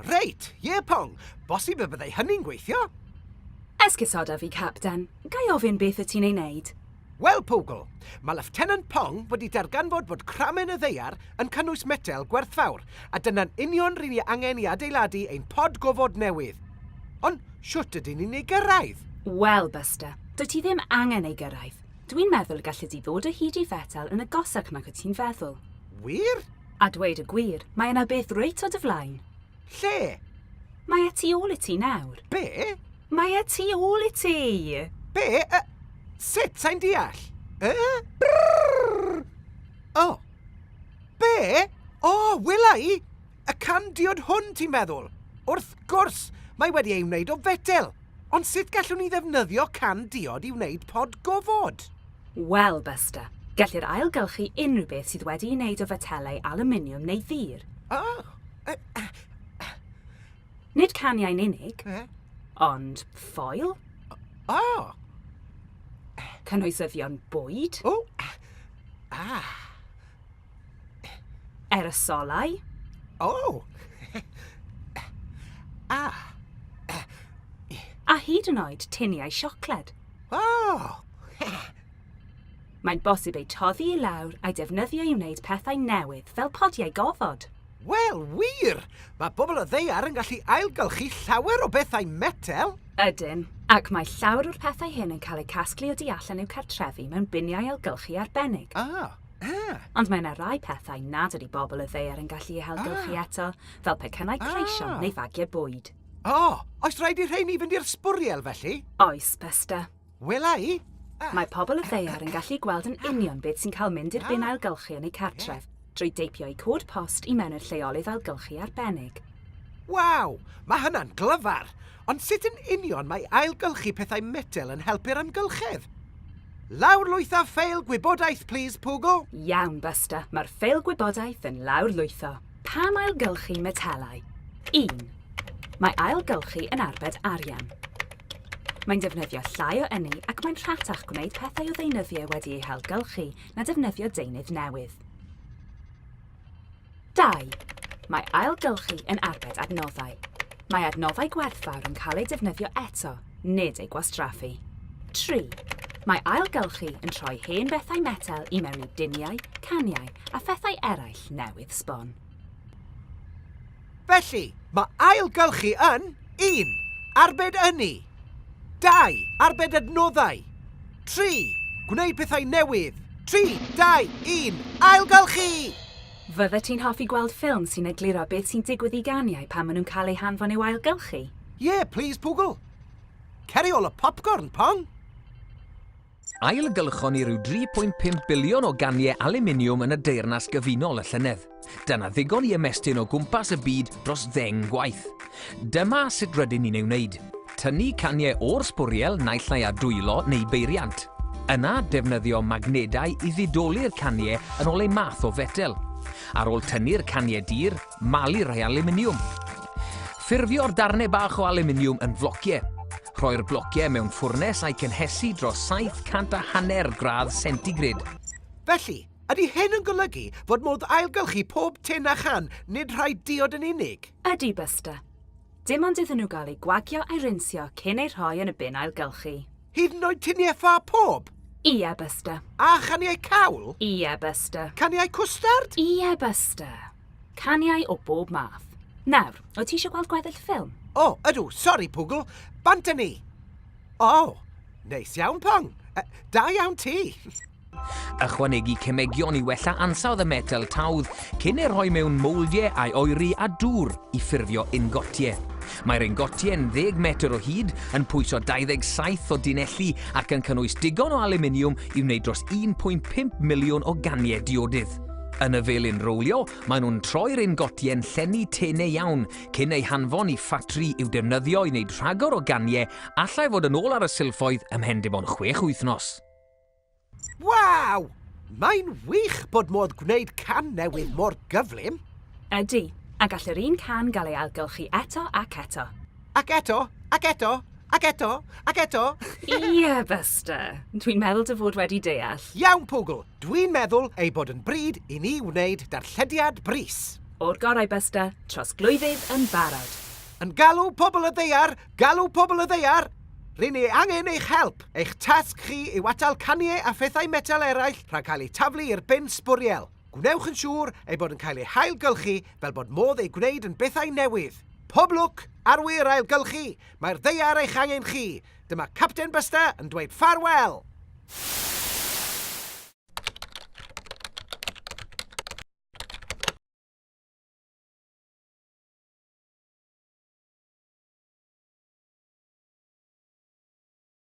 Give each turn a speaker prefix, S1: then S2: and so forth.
S1: Reit. Ie, Pong. Bosib y byddai hynny'n gweithio?
S2: Esgusoda fi, Capten. Gai ofyn beth y ti'n ei wneud?
S1: Wel, Pwgl, mae Lieutenant Pong wedi darganfod bod cramen y ddeiar yn cynnwys metel gwerthfawr, a dyna'n union rydyn ni angen i adeiladu ein pod gofod newydd. Ond siwt ydyn ni'n ei gyrraedd?
S2: Wel, Busta, dwi ti ddim angen ei gyrraedd. Dwi'n meddwl gallu di ddod o hyd i fetel yn agosach nag o ti'n feddwl.
S1: Wir?
S2: A dweud y gwir, mae yna beth reit o dy flaen.
S1: Lle?
S2: Mae e tu ôl i ti nawr.
S1: Be?
S2: Mae e tu ôl i ti.
S1: Be? Sut, sa'n deall? O. Be? O, wyla i? Y can diod hwn, ti'n meddwl? Wrth gwrs, mae wedi ei wneud o fetel. Ond sut gallwn ni ddefnyddio can diod i wneud pod gofod?
S2: Wel, Busta, gellir ailgylchu unrhyw beth sydd wedi ei wneud o fetelau aluminiwm neu ddur. Nid caniau'n unig, ond ffoil, cynhwysyddion bwyd, aerosolau, a hyd yn oed tiniau siocled. Mae'n bosib ei toddi i lawr a'i defnyddio i wneud pethau newydd fel podiau gofod.
S1: Wel, wir! Mae bobl o ddeiar yn gallu ailgylchu llawer o bethau metel.
S2: Ydyn, ac mae llawer o'r pethau hyn yn cael eu casglu o di allan i'w cartrefi mewn biniau ailgylchu arbennig. Ond mae yna rai pethau nad ydy bobl o ddeiar yn gallu eu ailgylchu eto, fel pecynnau creision neu fagiau bwyd.
S1: Oes rhaid i rheini fynd i'r sbwriel felly?
S2: Oes, Busta.
S1: Wela i?
S2: Mae pobl o ddeiar yn gallu gweld yn union beth sy'n cael mynd i'r bin ailgylchu yn eu cartref, drwy deipio eu cod post i mewn i'r lleolydd ailgylchu arbennig.
S1: Waw, mae hynna'n glyfar. Ond sut yn union mae ailgylchu pethau metel yn helpu'r amgylchedd? Lawr-lwytho ffeil gwybodaeth, please, Pwgl.
S2: Iawn, Busta. Mae'r ffeil gwybodaeth yn lawr-lwytho. Pam ailgylchu metelau? 1. Mae ailgylchu yn arbed arian. Mae'n defnyddio llai o ynni ac mae'n rhatach gwneud pethau o ddeunyddiau wedi eu hailgylchu na defnyddio deunydd newydd. 2. Mae ailgylchu yn arbed adnoddau. Mae adnoddau gwerthfawr yn cael eu defnyddio eto, nid eu gwastraffu. 3. Mae ailgylchu yn troi hen bethau metel i mewn i diniau, caniau a phethau eraill newydd sbon.
S1: Felly, mae ailgylchu yn 1. Arbed ynni. 2. Arbed adnoddau. 3. Gwneud pethau newydd. 3, 2, 1. Ailgylchu!
S2: Fydde ti'n hoffi gweld ffilm sy'n egluro beth sy'n digwydd i ganiau pan maen nhw'n cael eu hanfon i'w ailgylchu?
S1: Yeah, please, Pwgl. Ceri ôl y popcorn, Pong.
S3: Ailgylchon ni rhyw 3.5 biliwn o ganiau aluminiwm yn y deyrnas gyfunol y llynedd. Dyna ddigon i ymestyn o gwmpas y byd dros 10 gwaith. Dyma sut rydyn ni'n ei wneud. Tynnu caniau o'r sbwriel naill ai a dwylo neu beiriant. Yna defnyddio magnedau i ddidoli'r caniau yn ôl eu math o fetel. Ar ôl tynnu'r caniau dur, malu rai aluminiwm. Ffurfio'r darnau bach o aluminiwm yn flociau. Rhoi'r blociau mewn ffwrnes a'i cynhesu dros 750 gradd centigryd.
S1: Felly, ydy hyn yn golygu fod modd ailgylchu pob tin a chan, nid rhai diod yn unig?
S2: Ydy, Busta. Dim ond iddyn nhw gael eu gwagio a'i rinsio cyn eu rhoi yn y bin ailgylchu.
S1: Hyd yn oed tiniau ffa pob?
S2: Ie, Busta.
S1: A chaniau cawl?
S2: Ie, Busta.
S1: Caniau cwstard?
S2: Ie, Busta. Caniau o bob math. Nawr, o ti eisiau gweld gweddill ffilm?
S1: Ydw, sori, Pwgl. Bant â ni. Neis iawn, Pong. Da iawn ti.
S3: Ychwanegu cemegion i wella ansawdd y metel tawdd cyn ei rhoi mewn mowldiau a'i oeri a dŵr i ffurfio ingotiau. Mae'r ingotiau yn 10 metr o hyd, yn pwyso 27 o dinelli ac yn cynnwys digon o aluminiwm i wneud dros 1.5 miliwn o ganiau diodydd. Yn y felyn rowlio, maen nhw'n troi'r ingotiau yn llenni tenau iawn cyn ei hanfon i ffatri i'w defnyddio i wneud rhagor o ganiau allai fod yn ôl ar y silffoedd ymhen dim ond 6 wythnos.
S1: Waw! Mae'n wych bod modd gwneud can newydd mor gyflym.
S2: Ydy, a gall yr un can gael ei ailgylchu eto ac eto.
S1: Ac eto, ac eto, ac eto, ac eto.
S2: Ie, Busta. Dwi'n meddwl dy fod wedi deall.
S1: Iawn, Pwgl. Dwi'n meddwl ei bod yn bryd i ni wneud darllediad bris.
S2: O'r gorau Busta, trosglwyddydd yn barod.
S1: Yn galw pobl y ddeiar, galw pobl y ddeiar. Rydyn ni angen eich help. Eich tasg chi yw atal caniau a phethau metel eraill rhag cael eu taflu i'r bin sbwriel. Gwnewch yn siŵr ei bod yn cael ei hailgylchu fel bod modd ei gwneud yn bethau newydd. Pob lwc, arwyr ailgylchu. Mae'r ddeiar eich angen chi. Dyma Capten Busta yn dweud ffarwel.